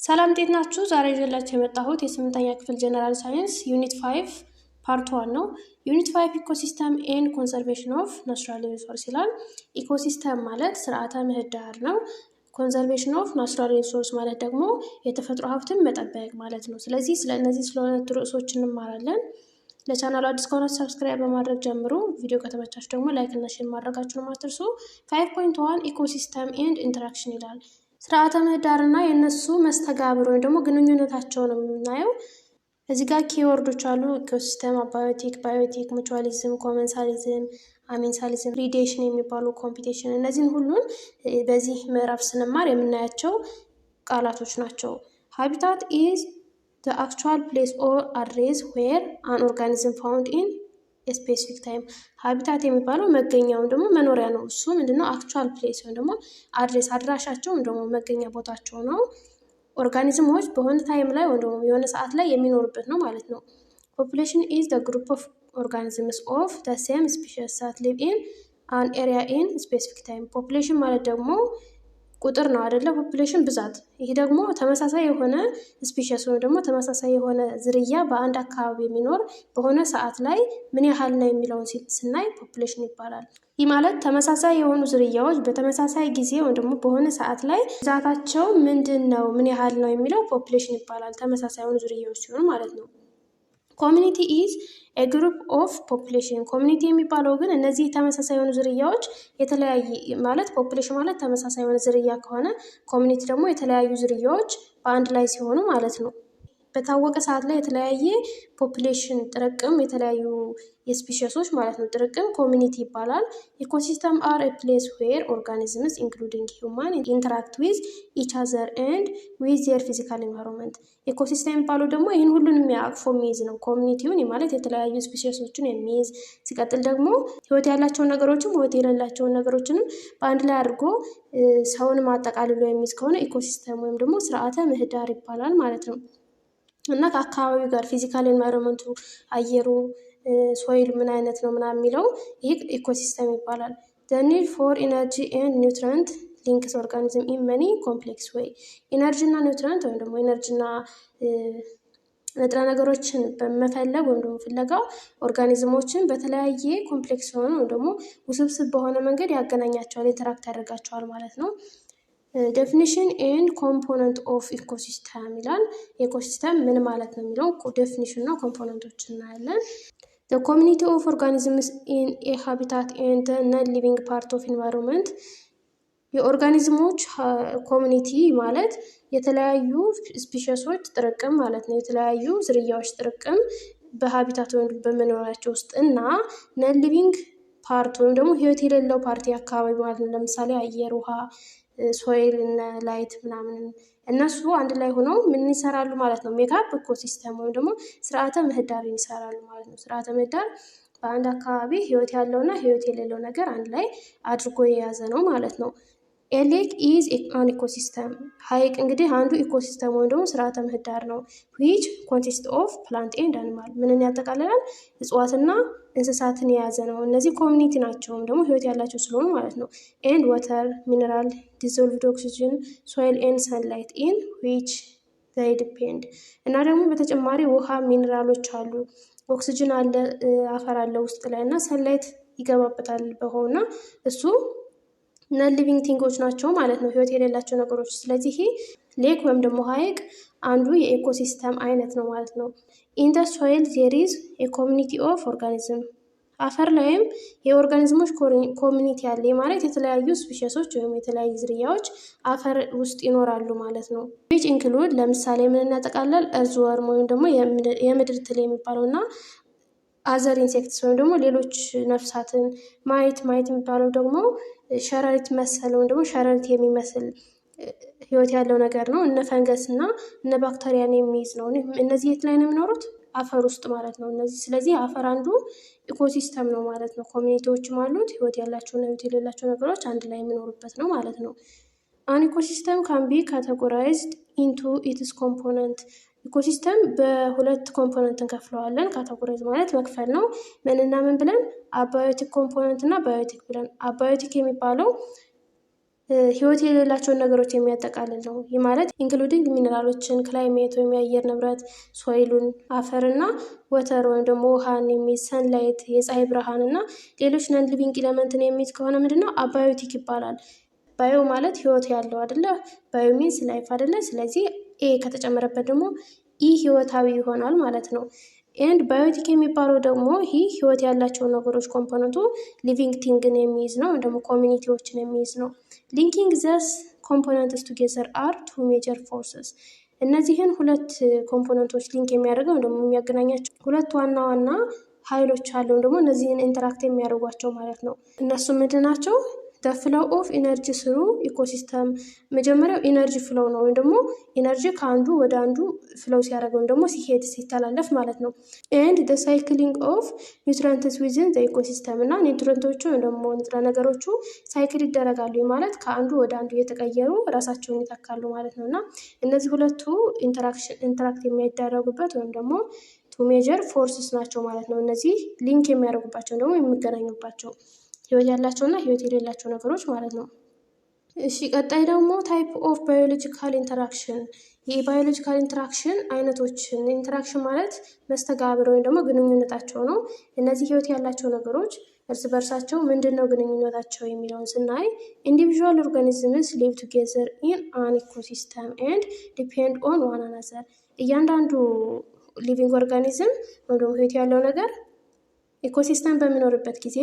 ሰላም እንዴት ናችሁ? ዛሬ ይዤላችሁ የመጣሁት የስምንተኛ ክፍል ጀነራል ሳይንስ ዩኒት 5 ፓርት 1 ነው። ዩኒት 5 ኢኮሲስተም ኤንድ ኮንሰርቬሽን ኦፍ ናቹራል ሪሶርስ ይላል። ኢኮሲስተም ማለት ስርዓተ ምህዳር ነው። ኮንሰርቬሽን ኦፍ ናቹራል ሪሶርስ ማለት ደግሞ የተፈጥሮ ሀብትን መጠበቅ ማለት ነው። ስለዚህ ስለነዚህ ሁለት ርዕሶች እንማራለን። ለቻናሉ አዲስ ከሆናችሁ ሰብስክራይብ በማድረግ ጀምሩ። ቪዲዮ ከተመቻችሁ ደግሞ ላይክ እና ሼር ማድረጋችሁን አትርሱ። 5.1 ኢኮሲስተም ኤንድ ኢንተራክሽን ይላል። ስርዓተ ምህዳርና የነሱ መስተጋብር ወይም ደግሞ ግንኙነታቸውን የምናየው እዚህ ጋር ኪወርዶች አሉ። ኢኮሲስተም፣ አባዮቲክ፣ ባዮቲክ፣ ሙቹዋሊዝም፣ ኮመንሳሊዝም፣ አሜንሳሊዝም፣ ሪዴሽን የሚባሉ ኮምፒቴሽን፣ እነዚህን ሁሉን በዚህ ምዕራፍ ስንማር የምናያቸው ቃላቶች ናቸው። ሃቢታት ኢዝ the actual place or address where an organism found in a specific time። ሃቢታት የሚባለው መገኛው ደግሞ መኖሪያ ነው። እሱ ምንድነው? አክቹዋል ፕሌስ ወይም ደግሞ አድሬስ አድራሻቸው ወይም ደግሞ መገኛ ቦታቸው ነው። ኦርጋኒዝሞች በሆነ ታይም ላይ ወይም ደግሞ የሆነ ሰዓት ላይ የሚኖሩበት ነው ማለት ነው። ፖፑሌሽን ኢዝ the group of organisms of the same species that live in an area in specific time። ፖፑሌሽን ማለት ደግሞ ቁጥር ነው አይደለ? ፖፑሌሽን ብዛት። ይሄ ደግሞ ተመሳሳይ የሆነ ስፒሺስ ወይም ደግሞ ተመሳሳይ የሆነ ዝርያ በአንድ አካባቢ የሚኖር በሆነ ሰዓት ላይ ምን ያህል ነው የሚለውን ስናይ ፖፑሌሽን ይባላል። ይህ ማለት ተመሳሳይ የሆኑ ዝርያዎች በተመሳሳይ ጊዜ ወይም ደግሞ በሆነ ሰዓት ላይ ብዛታቸው ምንድን ነው፣ ምን ያህል ነው የሚለው ፖፑሌሽን ይባላል። ተመሳሳይ የሆኑ ዝርያዎች ሲሆኑ ማለት ነው። ኮሚኒቲ ኢዝ ኤ ግሩፕ ኦፍ ፖፑሌሽን። ኮሚኒቲ የሚባለው ግን እነዚህ ተመሳሳይ የሆኑ ዝርያዎች የተለያየ ማለት ፖፑሌሽን ማለት ተመሳሳይ የሆነ ዝርያ ከሆነ ኮሚኒቲ ደግሞ የተለያዩ ዝርያዎች በአንድ ላይ ሲሆኑ ማለት ነው። በታወቀ ሰዓት ላይ የተለያየ ፖፑሌሽን ጥርቅም የተለያዩ የስፒሺሶች ማለት ነው ጥርቅም ኮሚኒቲ ይባላል። ኢኮሲስተም አር ኤ ፕሌስ ዌር ኦርጋኒዝምስ ኢንክሉዲንግ ሂውማን ኢንተራክት ዊዝ ኢች አዘር ኤንድ ዊዝ ዜር ፊዚካል ኢንቫይሮንመንት። ኢኮሲስተም የሚባለው ደግሞ ይህን ሁሉን የሚያቅፎ የሚይዝ ነው። ኮሚኒቲውን ማለት የተለያዩ ስፒሺሶችን የሚይዝ ሲቀጥል ደግሞ ህይወት ያላቸውን ነገሮችም ህይወት የሌላቸውን ነገሮችንም በአንድ ላይ አድርጎ ሰውንም አጠቃልሎ የሚይዝ ከሆነ ኢኮሲስተም ወይም ደግሞ ስርዓተ ምህዳር ይባላል ማለት ነው። እና ከአካባቢው ጋር ፊዚካል ኤንቫይሮንመንቱ አየሩ ሶይል ምን አይነት ነው ምናምን የሚለው ይህ ኢኮሲስተም ይባላል። the need for energy and nutrient links organism in many complex way። ኢነርጂ እና ኒውትሪንት ወይም ደግሞ ኢነርጂ እና ንጥረ ነገሮችን በመፈለግ ወይም ደግሞ ፍለጋው ኦርጋኒዝሞችን በተለያየ ኮምፕሌክስ ሆነ ወይም ደግሞ ውስብስብ በሆነ መንገድ ያገናኛቸዋል፣ ኢንተራክት ያደርጋቸዋል ማለት ነው። ዴፊኒሽን ኤንድ ኮምፖነንት ኦፍ ኢኮሲስተም ይላል። ኢኮሲስተም ምን ማለት ነው የሚለው ዴፊኒሽን እና ኮምፖነንቶች እናያለን። the community of organisms in a habitat and the non-living part of environment። የኦርጋኒዝሞች ኮሚኒቲ ማለት የተለያዩ ስፒሺሶች ጥርቅም ማለት ነው። የተለያዩ ዝርያዎች ጥርቅም በሀቢታት ወይም በመኖሪያቸው ውስጥ እና ነን ሊቪንግ ፓርት ወይም ደግሞ ህይወት የሌለው ፓርቲ አካባቢ ማለት ነው። ለምሳሌ አየር፣ ውሃ፣ ሶይል እና ላይት ምናምን እነሱ አንድ ላይ ሆነው ምን ይሰራሉ ማለት ነው? ሜካፕ ኢኮሲስተም ወይም ደግሞ ስርዓተ ምህዳር ይሰራሉ ማለት ነው። ስርዓተ ምህዳር በአንድ አካባቢ ህይወት ያለውና ህይወት የሌለው ነገር አንድ ላይ አድርጎ የያዘ ነው ማለት ነው። ኤ ሌክ ኢዝ አን ኢኮሲስተም። ሀይቅ እንግዲህ አንዱ ኢኮሲስተም ወይም ደግሞ ስርዓተ ምህዳር ነው። ዊች ኮንሲስት ኦፍ ፕላንት ኤንድ አኒማል። ምንን ያጠቃልላል? እጽዋትና እንስሳትን የያዘ ነው። እነዚህ ኮሚኒቲ ናቸው ወይም ደግሞ ህይወት ያላቸው ስለሆኑ ማለት ነው። ኤንድ ዋተር ሚነራል ዲዞልቭድ ኦክሲጅን ሶይል ኤንድ ሰንላይት ኢን ዊች ዘይ ዲፔንድ። እና ደግሞ በተጨማሪ ውሃ ሚነራሎች አሉ፣ ኦክሲጅን አለ፣ አፈር አለ ውስጥ ላይ እና ሰንላይት ይገባበታል በሆና እሱ ነን ሊቪንግ ቲንጎች ናቸው ማለት ነው፣ ህይወት የሌላቸው ነገሮች። ስለዚህ ይሄ ሌክ ወይም ደግሞ ሀይቅ አንዱ የኢኮሲስተም አይነት ነው ማለት ነው። ኢን ዘ ሶይል ዜር ኢዝ ኤ ኮሚኒቲ ኦፍ ኦርጋኒዝም። አፈር ላይም የኦርጋኒዝሞች ኮሚኒቲ አለ ማለት የተለያዩ ስፒሺሶች ወይም የተለያዩ ዝርያዎች አፈር ውስጥ ይኖራሉ ማለት ነው። ዊች ኢንክሉድ ለምሳሌ ምን እናጠቃላል? እርዝወርም ወይም ደግሞ የምድር ትል የሚባለው እና አዘር ኢንሴክትስ ወይም ደግሞ ሌሎች ነፍሳትን፣ ማይት የሚባለው ደግሞ ሸረሪት መሰል ወይም ደግሞ ሸረሪት የሚመስል ህይወት ያለው ነገር ነው። እነ ፈንገስ እና እነ ባክቴሪያን የሚይዝ ነው። እነዚህ የት ላይ ነው የሚኖሩት? አፈር ውስጥ ማለት ነው እነዚህ። ስለዚህ አፈር አንዱ ኢኮሲስተም ነው ማለት ነው። ኮሚኒቲዎችም አሉት፣ ህይወት ያላቸውና ህይወት የሌላቸው ነገሮች አንድ ላይ የሚኖሩበት ነው ማለት ነው። አን ኢኮሲስተም ካን ቢ ካቴጎራይዝድ ኢንቱ ኢትስ ኮምፖነንት። ኢኮሲስተም በሁለት ኮምፖነንት እንከፍለዋለን። ካቴጎራይዝ ማለት መክፈል ነው። ምንና ምን ብለን? አባዮቲክ ኮምፖነንት እና ባዮቲክ ብለን። አባዮቲክ የሚባለው ህይወት የሌላቸውን ነገሮች የሚያጠቃልል ነው። ይህ ማለት ኢንክሉዲንግ ሚኔራሎችን፣ ክላይሜት ወይም የአየር ንብረት፣ ሶይሉን፣ አፈር እና ወተር ወይም ደግሞ ውሃን የሚይዝ ሰንላይት፣ የፀሐይ ብርሃን እና ሌሎች ነን ሊቪንግ ኢለመንትን የሚይዝ ከሆነ ምንድነው አባዮቲክ ይባላል። ባዮ ማለት ህይወት ያለው አይደለ? ባዮ ሚንስ ላይፍ አይደለ? ስለዚህ ኤ ከተጨመረበት ደግሞ ኢ ህይወታዊ ይሆናል ማለት ነው። ኤንድ ባዮቲክ የሚባለው ደግሞ ይህ ህይወት ያላቸው ነገሮች ኮምፖነንቱ ሊቪንግ ቲንግን የሚይዝ ነው ወይም ደግሞ ኮሚኒቲዎችን የሚይዝ ነው። ሊንኪንግ ዘስ ኮምፖነንትስ ቱጌዘር አር ቱ ሜጀር ፎርስስ። እነዚህን ሁለት ኮምፖነንቶች ሊንክ የሚያደርገው ወይም ደግሞ የሚያገናኛቸው ሁለት ዋና ዋና ኃይሎች አሉ ወይም ደግሞ እነዚህን ኢንተራክት የሚያደርጓቸው ማለት ነው። እነሱ ምንድን ናቸው? ፍሎው ኦፍ ኢነርጂ ስሩ ኢኮሲስተም። መጀመሪያው ኢነርጂ ፍሎው ነው ወይም ደግሞ ኢነርጂ ከአንዱ ወደ አንዱ ፍሎው ሲያደርግ ወይም ደግሞ ሲሄድ ሲተላለፍ ማለት ነው። ኤንድ ደ ሳይክሊንግ ኦፍ ኒውትረንትስ ዊዝን ዘ ኢኮሲስተም እና ኒውትረንቶቹ ወይም ደግሞ ንጥረ ነገሮቹ ሳይክል ይደረጋሉ ማለት ከአንዱ ወደ አንዱ እየተቀየሩ ራሳቸውን ይተካሉ ማለት ነው። እና እነዚህ ሁለቱ ኢንተራክት የሚያደረጉበት ወይም ደግሞ ቱ ሜጀር ፎርስስ ናቸው ማለት ነው። እነዚህ ሊንክ የሚያደርጉባቸው ደግሞ የሚገናኙባቸው ህይወት ያላቸው እና ህይወት የሌላቸው ነገሮች ማለት ነው። እሺ ቀጣይ ደግሞ ታይፕ ኦፍ ባዮሎጂካል ኢንተራክሽን። የባዮሎጂካል ኢንተራክሽን አይነቶችን። ኢንተራክሽን ማለት መስተጋብር ወይም ደግሞ ግንኙነታቸው ነው። እነዚህ ህይወት ያላቸው ነገሮች እርስ በርሳቸው ምንድን ነው ግንኙነታቸው የሚለውን ስናይ ኢንዲቪዥዋል ኦርጋኒዝምስ ሊቭ ቱጌዘር ኢን አን ኢኮሲስተም ኤንድ ዲፔንድ ኦን ዋን አናዘር። እያንዳንዱ ሊቪንግ ኦርጋኒዝም ወይም ደግሞ ህይወት ያለው ነገር ኢኮሲስተም በሚኖርበት ጊዜ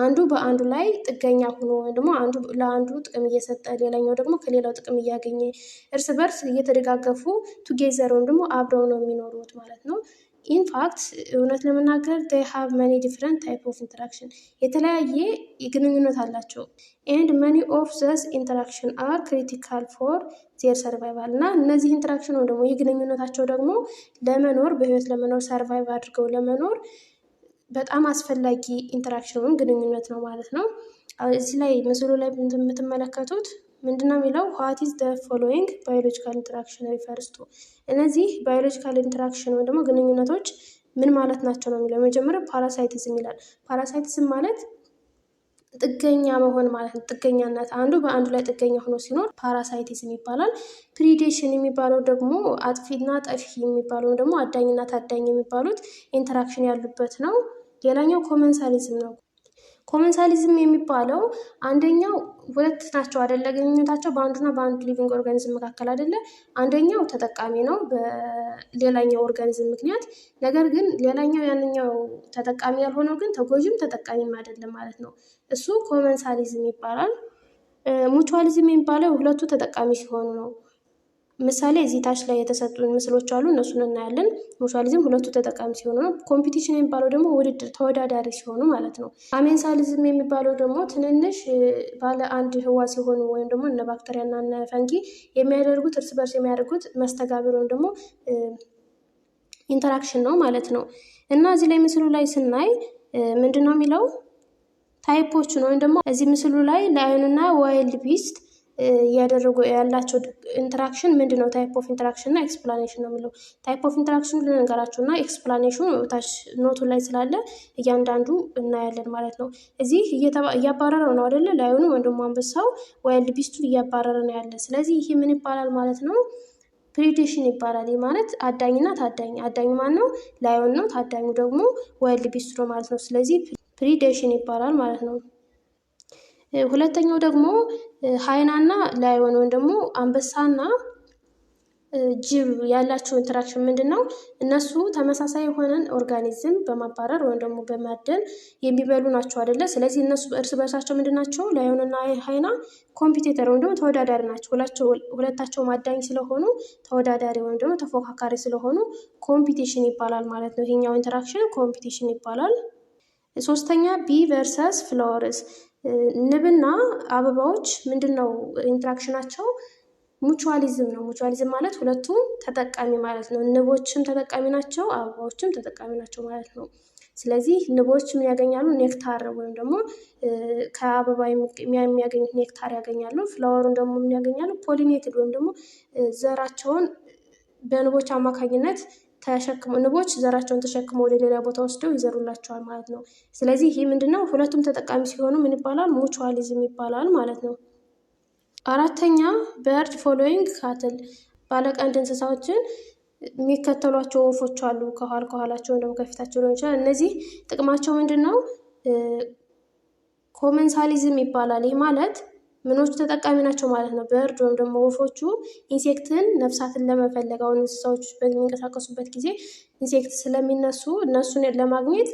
አንዱ በአንዱ ላይ ጥገኛ ሆኖ ወይም ደግሞ አንዱ ለአንዱ ጥቅም እየሰጠ ሌላኛው ደግሞ ከሌላው ጥቅም እያገኘ እርስ በርስ እየተደጋገፉ ቱጌዘር ወይም ደግሞ አብረው ነው የሚኖሩት ማለት ነው። ኢንፋክት እውነት ለመናገር they have many different type of interaction። የተለያየ ግንኙነት አላቸው። and many of those interaction are critical for their survival። እና እነዚህ ኢንተራክሽን ወይም ደግሞ የግንኙነታቸው ደግሞ ለመኖር በህይወት ለመኖር ሰርቫይቭ አድርገው ለመኖር በጣም አስፈላጊ ኢንተራክሽን ወይም ግንኙነት ነው ማለት ነው። እዚህ ላይ ምስሉ ላይ የምትመለከቱት ምንድነው የሚለው ዋት ኢዝ ዘ ፎሎዊንግ ባዮሎጂካል ኢንተራክሽን ሪፈርስ ቱ። እነዚህ ባዮሎጂካል ኢንተራክሽን ወይም ደግሞ ግንኙነቶች ምን ማለት ናቸው ነው የሚለው። መጀመሪያ ፓራሳይቲዝም ይላል። ፓራሳይቲዝም ማለት ጥገኛ መሆን ማለት ነው። ጥገኛነት አንዱ በአንዱ ላይ ጥገኛ ሆኖ ሲኖር ፓራሳይቲዝም ይባላል። ፕሪዴሽን የሚባለው ደግሞ አጥፊና ጠፊ የሚባለው ደግሞ አዳኝና ታዳኝ የሚባሉት ኢንተራክሽን ያሉበት ነው። ሌላኛው ኮመንሳሊዝም ነው። ኮመንሳሊዝም የሚባለው አንደኛው ሁለት ናቸው አይደለ? ግንኙነታቸው በአንዱና በአንዱ ሊቪንግ ኦርጋኒዝም መካከል አይደለ? አንደኛው ተጠቃሚ ነው በሌላኛው ኦርጋኒዝም ምክንያት። ነገር ግን ሌላኛው ያንኛው ተጠቃሚ ያልሆነው ግን ተጎጂም ተጠቃሚም አይደለም ማለት ነው። እሱ ኮመንሳሊዝም ይባላል። ሙቹዋሊዝም የሚባለው ሁለቱ ተጠቃሚ ሲሆኑ ነው። ምሳሌ እዚህ ታች ላይ የተሰጡ ምስሎች አሉ፣ እነሱን እናያለን። ሙቹዋሊዝም ሁለቱ ተጠቃሚ ሲሆኑ ነው። ኮምፒቲሽን የሚባለው ደግሞ ውድድር ተወዳዳሪ ሲሆኑ ማለት ነው። አሜንሳሊዝም የሚባለው ደግሞ ትንንሽ ባለ አንድ ህዋስ ሲሆኑ ወይም ደግሞ እነ ባክቴሪያ እና እነ ፈንጊ የሚያደርጉት እርስ በርስ የሚያደርጉት መስተጋብር ወይም ደግሞ ኢንተራክሽን ነው ማለት ነው። እና እዚህ ላይ ምስሉ ላይ ስናይ ምንድን ነው የሚለው ታይፖች ነው ወይም ደግሞ እዚህ ምስሉ ላይ ላየን እና ዋይልድ ቢስት እያደረጉ ያላቸው ኢንተራክሽን ምንድን ነው? ታይፕ ኦፍ ኢንተራክሽን እና ኤክስፕላኔሽን ነው የሚለው። ታይፕ ኦፍ ኢንተራክሽኑ ልንገራቸው እና ኤክስፕላኔሽኑ ታች ኖቱ ላይ ስላለ እያንዳንዱ እናያለን ማለት ነው። እዚህ እያባረረው ነው አይደለ? ላዩኑ ወይም ደግሞ አንበሳው ዋይልድ ቢስቱን እያባረረ ነው ያለ። ስለዚህ ይህ ምን ይባላል ማለት ነው? ፕሪዴሽን ይባላል። ይህ ማለት አዳኝና ታዳኝ። አዳኝ ማን ነው? ላዩን ነው። ታዳኙ ደግሞ ዋይልድ ቢስቱ ነው ማለት ነው። ስለዚህ ፕሪዴሽን ይባላል ማለት ነው። ሁለተኛው ደግሞ ሃይናና ላይሆን ወይም ደግሞ አንበሳና ጅብ ያላቸው ኢንተራክሽን ምንድን ነው? እነሱ ተመሳሳይ የሆነን ኦርጋኒዝም በማባረር ወይም ደግሞ በማደን የሚበሉ ናቸው አይደለ? ስለዚህ እነሱ እርስ በርሳቸው ምንድን ናቸው? ላይሆንና ሃይና ኮምፒቴተር ወይም ደግሞ ተወዳዳሪ ናቸው። ሁለታቸው አዳኝ ስለሆኑ ተወዳዳሪ ወይም ደግሞ ተፎካካሪ ስለሆኑ ኮምፒቲሽን ይባላል ማለት ነው። ይሄኛው ኢንተራክሽን ኮምፒቲሽን ይባላል። ሶስተኛ ቢ ቨርሰስ ፍላወርስ። ንብና አበባዎች ምንድን ነው ኢንተራክሽናቸው? ሙቹዋሊዝም ነው። ሙቹዋሊዝም ማለት ሁለቱም ተጠቃሚ ማለት ነው። ንቦችም ተጠቃሚ ናቸው፣ አበባዎችም ተጠቃሚ ናቸው ማለት ነው። ስለዚህ ንቦች ምን ያገኛሉ? ኔክታር ወይም ደግሞ ከአበባ የሚያገኙት ኔክታር ያገኛሉ። ፍላወሩን ደግሞ ምን ያገኛሉ? ፖሊኔትድ ወይም ደግሞ ዘራቸውን በንቦች አማካኝነት ንቦች ዘራቸውን ተሸክመው ወደ ሌላ ቦታ ወስደው ይዘሩላቸዋል ማለት ነው። ስለዚህ ይህ ምንድነው? ሁለቱም ተጠቃሚ ሲሆኑ ምን ይባላል? ሙቹዋሊዝም ይባላል ማለት ነው። 4ኛ በርድ ፎሎዊንግ ካትል ባለቀንድ እንስሳዎችን የሚከተሏቸው ወፎች አሉ። ከኋላቸው ወይም ደግሞ ከፊታቸው ሊሆን ይችላል። እነዚህ ጥቅማቸው ምንድን ነው? ኮመንሳሊዝም ይባላል። ይህ ማለት ምኖቹ ተጠቃሚ ናቸው ማለት ነው። በርድ ወይም ደግሞ ወፎቹ ኢንሴክትን ነፍሳትን ለመፈለግ አሁን እንስሳዎች በሚንቀሳቀሱበት ጊዜ ኢንሴክት ስለሚነሱ እነሱን ለማግኘት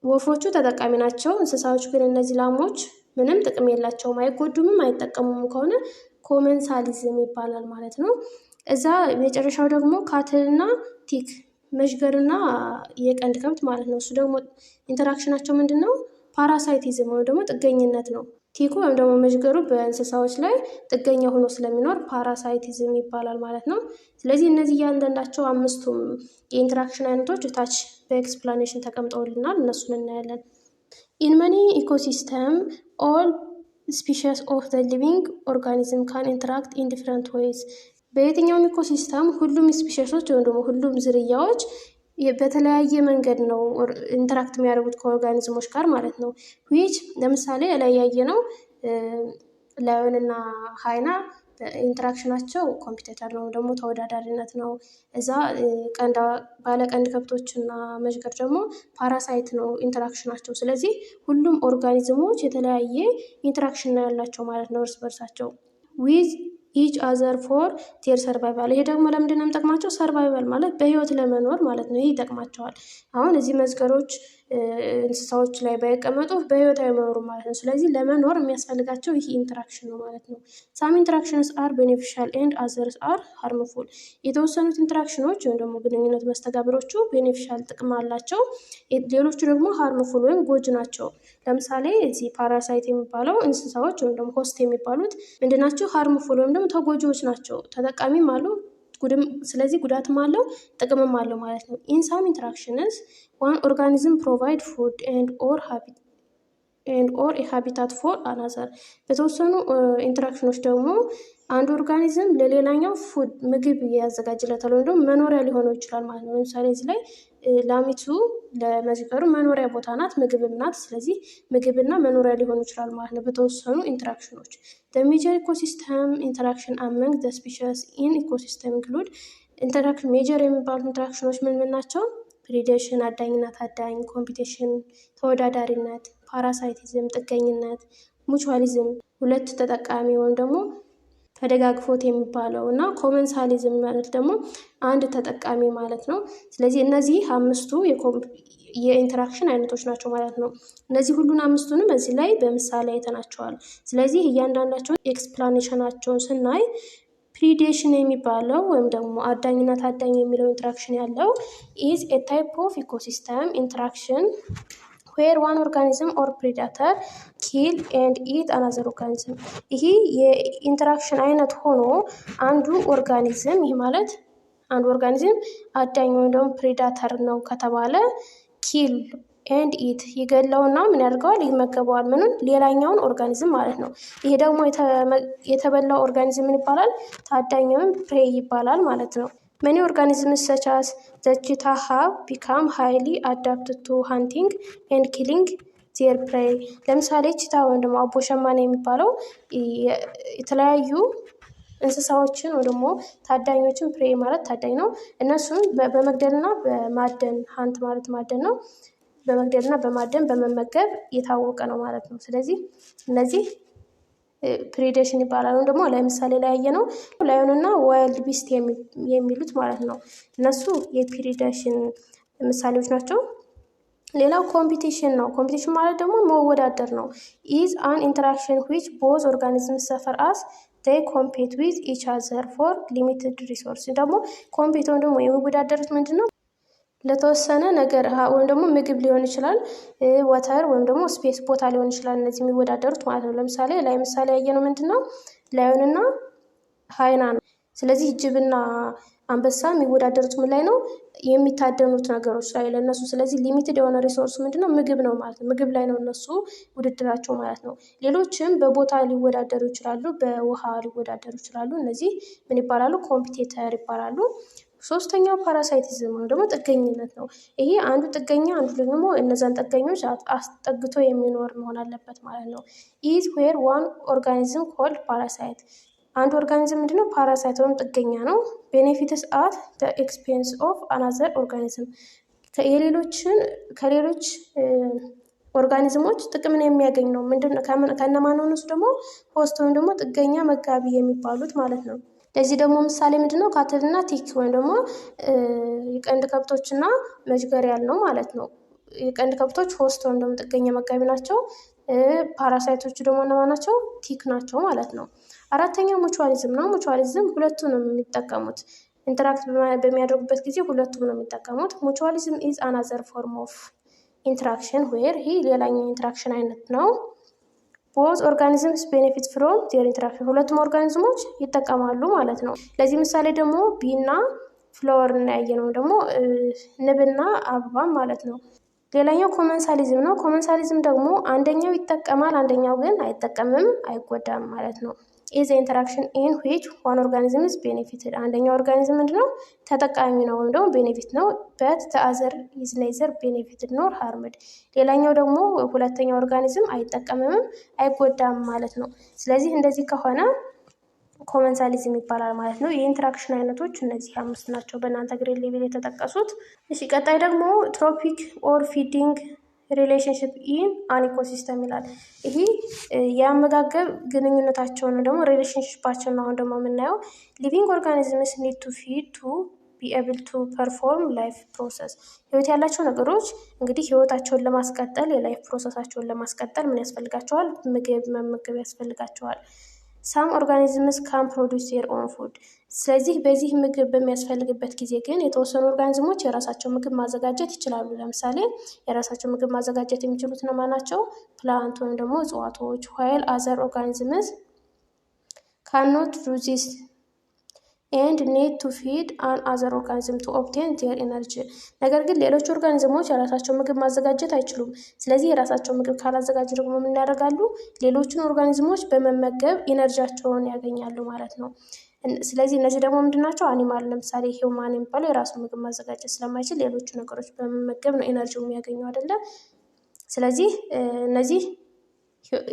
ወፎቹ ተጠቃሚ ናቸው። እንስሳዎች ግን እነዚህ ላሞች ምንም ጥቅም የላቸውም፣ አይጎዱምም፣ አይጠቀሙም ከሆነ ኮመንሳሊዝም ይባላል ማለት ነው። እዛ የመጨረሻው ደግሞ ካትልና ቲክ መዥገርና የቀንድ ከብት ማለት ነው። እሱ ደግሞ ኢንተራክሽናቸው ምንድን ነው? ፓራሳይቲዝም ወይም ደግሞ ጥገኝነት ነው። ቲኩ ወይም ደግሞ መዥገሩ በእንስሳዎች ላይ ጥገኛ ሆኖ ስለሚኖር ፓራሳይቲዝም ይባላል ማለት ነው። ስለዚህ እነዚህ እያንዳንዳቸው 5ቱም የኢንተራክሽን አይነቶች ታች በኤክስፕላኔሽን ተቀምጠውልናል። እነሱን እናያለን። ኢን መኒ ኢኮሲስተም ኦል ስፒሺስ ኦፍ ዘ ሊቪንግ ኦርጋኒዝም ካን ኢንተራክት ኢን ዲፍረንት ዌይዝ። በየትኛውም ኢኮሲስተም ሁሉም ስፒሺሶች ወይም ደግሞ ሁሉም ዝርያዎች በተለያየ መንገድ ነው ኢንተራክት የሚያደርጉት ከኦርጋኒዝሞች ጋር ማለት ነው። ዊች ለምሳሌ ላይ ያየነው ላዮንና ሃይና ኢንተራክሽናቸው ኮምፒቴተር ነው፣ ደግሞ ተወዳዳሪነት ነው። እዛ ባለቀንድ ከብቶችና መዥገር ደግሞ ፓራሳይት ነው ኢንተራክሽናቸው። ስለዚህ ሁሉም ኦርጋኒዝሞች የተለያየ ኢንተራክሽን ነው ያላቸው ማለት ነው እርስ በርሳቸው ዊዝ ኢች አዘር ፎር ቴር ሰርቫይቫል። ይሄ ደግሞ ለምንድን ነው የሚጠቅማቸው? ሰርቫይቫል ማለት በህይወት ለመኖር ማለት ነው። ይህ ይጠቅማቸዋል። አሁን እዚህ መዝገሮች እንስሳዎች ላይ ባይቀመጡ በህይወት አይኖሩም ማለት ነው። ስለዚህ ለመኖር የሚያስፈልጋቸው ይህ ኢንተራክሽን ነው ማለት ነው። ሳም ኢንተራክሽንስ አር ቤኔፊሻል ኤንድ አዘርስ አር ሃርምፉል። የተወሰኑት ኢንተራክሽኖች ወይም ደግሞ ግንኙነት መስተጋብሮቹ ቤኔፊሻል ጥቅም አላቸው፣ ሌሎቹ ደግሞ ሃርምፉል ወይም ጎጅ ናቸው። ለምሳሌ እዚህ ፓራሳይት የሚባለው እንስሳዎች ወይም ደግሞ ሆስት የሚባሉት ምንድናቸው? ሃርምፉል ወይም ደግሞ ተጎጂዎች ናቸው። ተጠቃሚም አሉ፣ ስለዚህ ጉዳትም አለው ጥቅምም አለው ማለት ነው። ኢን ሳም ኢንተራክሽንስ ዋን ኦርጋኒዝም ፕሮቫይድ ፉድ ኤንድ ኦር ሃቢታት ፎር አናዘር። በተወሰኑ ኢንተራክሽኖች ደግሞ አንድ ኦርጋኒዝም ለሌላኛው ፉድ ምግብ ያዘጋጅለታል ወይም ደግሞ መኖሪያ ሊሆነው ይችላል ማለት ነው። ለምሳሌ እዚህ ላይ ላሚቱ ለመዝገሩ መኖሪያ ቦታ ናት፣ ምግብም ናት። ስለዚህ ምግብና መኖሪያ ሊሆኑ ይችላል ማለት ነው በተወሰኑ ኢንተራክሽኖች። ሜጀር ኢኮሲስተም ኢንተራክሽን አመንግ ዘ ስፒሺስ ኢን ኢኮሲስተም ኢንክሉድ። ሜጀር የሚባሉ ኢንተራክሽኖች ምን ምን ናቸው? ፕሪዴሽን አዳኝና ታዳኝ፣ ኮምፒቴሽን ተወዳዳሪነት፣ ፓራሳይቲዝም ጥገኝነት፣ ሙቹዋሊዝም ሁለት ተጠቃሚ ወይም ደግሞ ተደጋግፎት የሚባለው እና ኮመንሳሊዝም ማለት ደግሞ አንድ ተጠቃሚ ማለት ነው። ስለዚህ እነዚህ 5ቱ የኢንተራክሽን አይነቶች ናቸው ማለት ነው። እነዚህ ሁሉን 5ቱንም እዚህ ላይ በምሳሌ አይተናቸዋል። ስለዚህ እያንዳንዳቸውን ኤክስፕላኔሽናቸውን ስናይ ፕሪዴሽን የሚባለው ወይም ደግሞ አዳኝና ታዳኝ የሚለው ኢንተራክሽን ያለው ኢዝ ኤ ታይፕ ኦፍ ኢኮሲስተም ኢንተራክሽን ዌር ዋን ኦርጋኒዝም ኦር ፕሬዳተር ኪል ኤንድ ኢት አናዘር ኦርጋኒዝም። ይህ የኢንተራክሽን አይነት ሆኖ አንዱ ኦርጋኒዝም ይህ ማለት አንዱ ኦርጋኒዝም አዳኝ ወይም ደግሞ ፕሬዳተር ነው ከተባለ ኪል ኤንድ ኢት ይገለውና ምን ያደርገዋል? ይመገበዋል። ምኑን? ሌላኛውን ኦርጋኒዝም ማለት ነው። ይሄ ደግሞ የተበላው ኦርጋኒዝም ምን ይባላል? ታዳኝ ወይም ፕሬ ይባላል ማለት ነው። መኒ ኦርጋኒዝምስ ሰች አስ ዘ ቺታ ሃቭ ቢካም ሃይሊ አዳፕትድ ቱ ሃንቲንግ ኤንድ ኪሊንግ ዜር ፕሬይ። ለምሳሌ ቺታ ወይም ደግሞ አቦ ሸማኔ የሚባለው የተለያዩ እንስሳዎችን ወይ ደግሞ ታዳኞችን ፕሬይ ማለት ታዳኝ ነው። እነሱን በመግደልና በማደን ሀንት ማለት ማደን ነው። በመግደልና በማደን በመመገብ የታወቀ ነው ማለት ነው። ስለዚህ እነዚህ ፕሪዴሽን ይባላሉ። ደግሞ ለምሳሌ ላይ ያየነው ላዮንና ዋይልድ ቢስት የሚሉት ማለት ነው። እነሱ የፕሪዴሽን ምሳሌዎች ናቸው። ሌላው ኮምፒቲሽን ነው። ኮምፒቲሽን ማለት ደግሞ መወዳደር ነው። ኢዝ አን ኢንተራክሽን ዊች ቦዝ ኦርጋኒዝምስ ሰፈር አስ they compete with each other for limited resource። ደግሞ ኮምፒት ወይም ደግሞ የሚወዳደሩት ምንድን ነው? ለተወሰነ ነገር ወይም ደግሞ ምግብ ሊሆን ይችላል፣ ወተር ወይም ደግሞ ስፔስ ቦታ ሊሆን ይችላል። እነዚህ የሚወዳደሩት ማለት ነው። ለምሳሌ ምሳሌ ያየነው ምንድን ነው? ላዮንና ሃይና ነው። ስለዚህ ጅብና አንበሳ የሚወዳደሩት ምን ላይ ነው? የሚታደኑት ነገሮች ላይ ለነሱ። ስለዚህ ሊሚትድ የሆነ ሪሶርስ ምንድነው? ምግብ ነው ማለት ነው። ምግብ ላይ ነው እነሱ ውድድራቸው ማለት ነው። ሌሎችም በቦታ ሊወዳደሩ ይችላሉ፣ በውሃ ሊወዳደሩ ይችላሉ። እነዚህ ምን ይባላሉ? ኮምፒቴተር ይባላሉ። ሶስተኛው ፓራሳይቲዝም ወይም ደግሞ ጥገኝነት ነው። ይሄ አንዱ ጥገኛ አንዱ ደግሞ እነዛን ጥገኞች አስጠግቶ የሚኖር መሆን አለበት ማለት ነው። ኢዝ ዌር ዋን ኦርጋኒዝም ኮልድ ፓራሳይት አንድ ኦርጋኒዝም ምንድነው? ፓራሳይት ወይም ጥገኛ ነው። ቤኔፊትስ አት ዘ ኤክስፔንስ ኦፍ አናዘር ኦርጋኒዝም ከሌሎች ኦርጋኒዝሞች ጥቅምን የሚያገኝ ነው። ምንድነው? ከነማን እነሱ ደግሞ ሆስት ወይም ደግሞ ጥገኛ መጋቢ የሚባሉት ማለት ነው። ለዚህ ደግሞ ምሳሌ ምንድነው? ካትልና ቲክ ወይም ደግሞ የቀንድ ከብቶችና መዥገሪያል ነው ማለት ነው። የቀንድ ከብቶች ሆስት ወይም ደግሞ ጥገኛ መጋቢ ናቸው። ፓራሳይቶቹ ደግሞ እነማን ናቸው? ቲክ ናቸው ማለት ነው። አራተኛው ሙቹዋሊዝም ነው። ሙቹዋሊዝም ሁለቱንም የሚጠቀሙት ኢንተራክት በሚያደርጉበት ጊዜ ሁለቱም ነው የሚጠቀሙት። ሙቹዋሊዝም ኢዝ አናዘር ፎርም ኦፍ ኢንትራክሽን ዌር ይህ ሌላኛው ኢንትራክሽን አይነት ነው። ቦዝ ኦርጋኒዝምስ ቤኔፊት ፍሮም ዜር ኢንትራክሽን ሁለቱም ኦርጋኒዝሞች ይጠቀማሉ ማለት ነው። ለዚህ ምሳሌ ደግሞ ቢና ፍላወር እናያየነው ደግሞ ንብና አበባ ማለት ነው። ሌላኛው ኮመንሳሊዝም ነው። ኮመንሳሊዝም ደግሞ አንደኛው ይጠቀማል አንደኛው ግን አይጠቀምም አይጎዳም ማለት ነው። ኢዝ ኢንተራክሽን ኢን ዊች ዋን ኦርጋኒዝም ኢዝ ቤኔፊትድ አንደኛው ኦርጋኒዝም ምንድነው? ተጠቃሚ ነው ወይም ደግሞ ቤኔፊት ነው። በት ዘ አዘር ኢዝ ኔዘር ቤኔፊትድ ኖር ሃርምድ ሌላኛው ደግሞ ሁለተኛው ኦርጋኒዝም አይጠቀምም አይጎዳም ማለት ነው። ስለዚህ እንደዚህ ከሆነ ኮመንሳሊዝም ይባላል ማለት ነው። የኢንተራክሽን አይነቶች እነዚህ 5 ናቸው በእናንተ ግሬድ ሌቭል የተጠቀሱት። እሺ ቀጣይ ደግሞ ትሮፒክ ኦር ፊዲንግ ሪሌሽንሽፕ ኢን አን ኢኮሲስተም ይላል። ይሄ የአመጋገብ ግንኙነታቸውን ደግሞ ሪሌሽንሽፓቸውን አሁን ደግሞ የምናየው ሊቪንግ ኦርጋኒዝምስ ኒድ ቱ ፊድ ቱ ቢ ኤብል ቱ ፐርፎርም ላይፍ ፕሮሰስ ህይወት ያላቸው ነገሮች እንግዲህ ህይወታቸውን ለማስቀጠል የላይፍ ፕሮሰሳቸውን ለማስቀጠል ምን ያስፈልጋቸዋል? ምግብ መመገብ ያስፈልጋቸዋል። ሳም ኦርጋኒዝምስ ካን ፕሮዲውስ ዜር ኦን ፉድ ስለዚህ በዚህ ምግብ በሚያስፈልግበት ጊዜ ግን የተወሰኑ ኦርጋኒዝሞች የራሳቸው ምግብ ማዘጋጀት ይችላሉ። ለምሳሌ የራሳቸው ምግብ ማዘጋጀት የሚችሉት እነማን ናቸው? ፕላንት ወይም ደግሞ እጽዋቶች። ዋይል አዘር ኦርጋኒዝምስ ካንኖት ዱ ዚስ ኤንድ ኒድ ቱ ፊድ አን አዘር ኦርጋኒዝም ቱ ኦብቴን ዜር ኤነርጂ ነገር ግን ሌሎች ኦርጋኒዝሞች የራሳቸው ምግብ ማዘጋጀት አይችሉም። ስለዚህ የራሳቸው ምግብ ካላዘጋጁ ደግሞ ምን ያደርጋሉ? ሌሎችን ኦርጋኒዝሞች በመመገብ ኢነርጂያቸውን ያገኛሉ ማለት ነው። ስለዚህ እነዚህ ደግሞ ምንድን ናቸው? አኒማል ለምሳሌ ሂውማን የሚባለው የራሱ ምግብ ማዘጋጀት ስለማይችል ሌሎቹ ነገሮች በመመገብ ነው ኤነርጂው የሚያገኘው አይደለ? ስለዚህ እነዚህ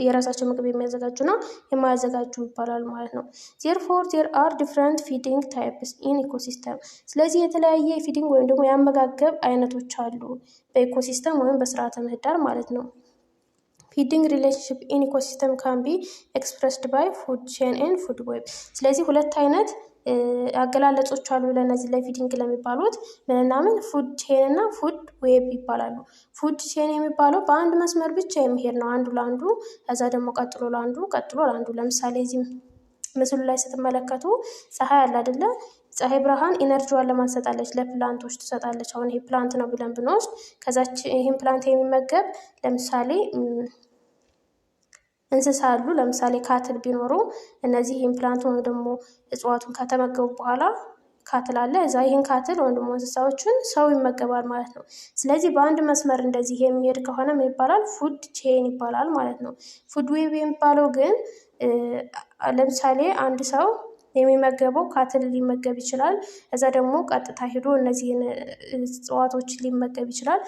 የራሳቸው ምግብ የሚያዘጋጁና የማያዘጋጁ ይባላል ማለት ነው። ዜርፎር ዜር አር ዲፍረንት ፊዲንግ ታይፕስ ኢን ኢኮሲስተም ስለዚህ የተለያየ ፊዲንግ ወይም ደግሞ የአመጋገብ አይነቶች አሉ በኢኮሲስተም ወይም በስርዓተ ምህዳር ማለት ነው። ፊዲንግ ሪሌሽንሽፕ ኢን ኢኮሲስተም ካን ቢ ኤክስፕረስድ ባይ ፉድ ቼን ኤንድ ፉድ ዌብ ስለዚህ ሁለት አይነት አገላለጾች አሉ ለነዚህ ለፊዲንግ ለሚባሉት ምንና ምን ፉድ ቼን እና ፉድ ዌብ ይባላሉ። ፉድ ቼን የሚባለው በአንድ መስመር ብቻ የሚሄድ ነው አንዱ ለአንዱ ከዛ ደግሞ ቀጥሎ ለአንዱ ለምሳሌ እዚህ ምስሉ ላይ ስትመለከቱ ፀሐይ አለ አይደለ? ፀሐይ ብርሃን ኢነርጂዋን ለማን ትሰጣለች? ለፕላንቶች ትሰጣለች። አሁን ይሄ ፕላንት ነው ብለን ብንወስድ ከዛች ይሄን ፕላንት የሚመገብ ለምሳሌ እንስሳ አሉ። ለምሳሌ ካትል ቢኖሩ እነዚህ ኢምፕላንት ወይም ደግሞ እጽዋቱን ከተመገቡ በኋላ ካትል አለ እዛ ይሄን ካትል ወይም ደግሞ እንስሳዎችን ሰው ይመገባል ማለት ነው። ስለዚህ በአንድ መስመር እንደዚህ የሚሄድ ከሆነ ምን ይባላል? ፉድ ቼን ይባላል ማለት ነው። ፉድ ዌብ የሚባለው ግን ለምሳሌ አንድ ሰው የሚመገበው ካትል ሊመገብ ይችላል። እዛ ደግሞ ቀጥታ ሄዶ እነዚህን እጽዋቶች ሊመገብ ይችላል።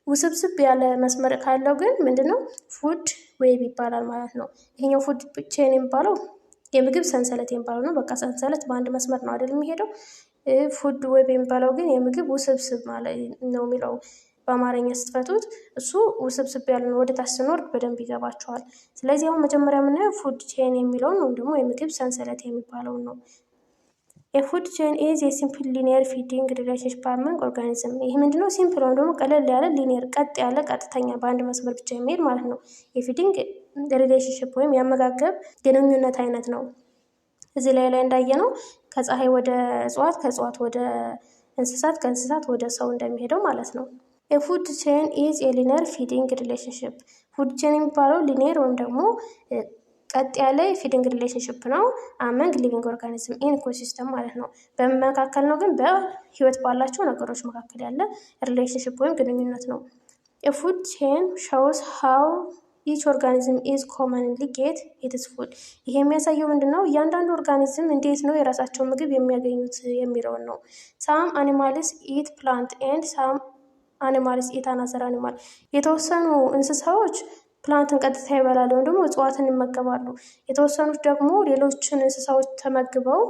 ውስብስብ ያለ መስመር ካለው ግን ምንድነው? ፉድ ዌብ ይባላል ማለት ነው። ይሄኛው ፉድ ቼን የሚባለው የምግብ ሰንሰለት የሚባለው ነው። በቃ ሰንሰለት በአንድ መስመር ነው አይደል የሚሄደው። ፉድ ዌብ የሚባለው ግን የምግብ ውስብስብ ማለት ነው የሚለው በአማርኛ ስትፈቱት እሱ ውስብስብ ያለ ነው። ወደታች ስንወርድ በደንብ ይገባቸዋል። ስለዚህ አሁን መጀመሪያ የምናየው ፉድ ቼን የሚለውን ወይም ደግሞ የምግብ ሰንሰለት የሚባለውን ነው። የፉድ ቼን ኢዝ የሲምፕል ሊኒየር ፊዲንግ ሪሌሽንሽፕ አመንግ ኦርጋኒዝም ይህ ምንድነው? ሲምፕል ወይም ደግሞ ቀለል ያለ ሊኒየር ቀጥ ያለ ቀጥተኛ በአንድ መስመር ብቻ የሚሄድ ማለት ነው። የፊዲንግ ሪሌሽንሽፕ ወይም የአመጋገብ ግንኙነት አይነት ነው። እዚህ ላይ እንዳየነው ከፀሐይ ወደ እጽዋት ከእጽዋት ወደ እንስሳት ከእንስሳት ወደ ሰው እንደሚሄደው ማለት ነው። የፉድ ቼን ኢዝ የሊኒየር ፊዲንግ ሪሌሽንሽፕ ፉድ ቼን የሚባለው ሊኒየር ወይም ደግሞ ቀጥ ያለ ፊዲንግ ሪሌሽንሽፕ ነው። አመንግ ሊቪንግ ኦርጋኒዝም ኢን ኢኮሲስተም ማለት ነው። በምን መካከል ነው ግን? በህይወት ባላቸው ነገሮች መካከል ያለ ሪሌሽንሽፕ ወይም ግንኙነት ነው። የፉድ ቼን ሾውስ ሃው ኢች ኦርጋኒዝም ኢዝ ኮመንሊ ጌት ኢትስ ፉድ። ይሄ የሚያሳየው ምንድን ነው? እያንዳንዱ ኦርጋኒዝም እንዴት ነው የራሳቸው ምግብ የሚያገኙት የሚለውን ነው። ሳም አኒማልስ ኢት ፕላንት ኤንድ ሳም አኒማልስ ኢት አናዘር አኒማል። የተወሰኑ እንስሳዎች ፕላንትን ቀጥታ ይበላሉ ወይም ደግሞ እጽዋትን ይመገባሉ። የተወሰኑት ደግሞ ሌሎችን እንስሳዎች ተመግበው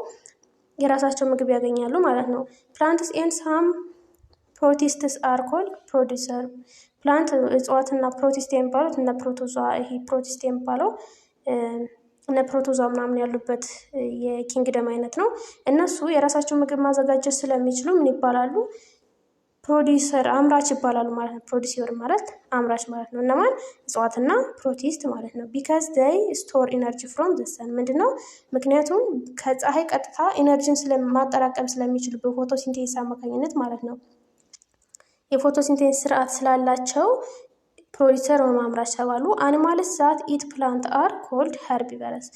የራሳቸው ምግብ ያገኛሉ ማለት ነው። ፕላንትስ ኤንድ ሳም ፕሮቲስትስ አር ኮልድ ፕሮዲሰር። ፕላንት እጽዋትና ፕሮቲስት የሚባሉት እነ ፕሮቶዛ፣ ይሄ ፕሮቲስት የሚባለው እነ ፕሮቶዛ ምናምን ያሉበት የኪንግደም አይነት ነው። እነሱ የራሳቸው ምግብ ማዘጋጀት ስለሚችሉ ምን ይባላሉ? ፕሮዲሰር አምራች ይባላሉ ማለት ነው። ፕሮዲሰር ማለት አምራች ማለት ነው። እነማን? እጽዋትና ፕሮቲስት ማለት ነው። ቢካዝ ዴይ ስቶር ኢነርጂ ፍሮም ዘ ሰን። ምንድነው? ምክንያቱም ከፀሐይ ቀጥታ ኢነርጂን ማጠራቀም ስለሚችሉ በፎቶሲንቴሲስ አማካኝነት ማለት ነው። የፎቶሲንቴሲስ ስርዓት ስላላቸው ፕሮዲሰር ወይም አምራች ተባሉ። አኒማልስ ዛት ኢት ፕላንት አር ኮልድ ሄርቢቨረስ።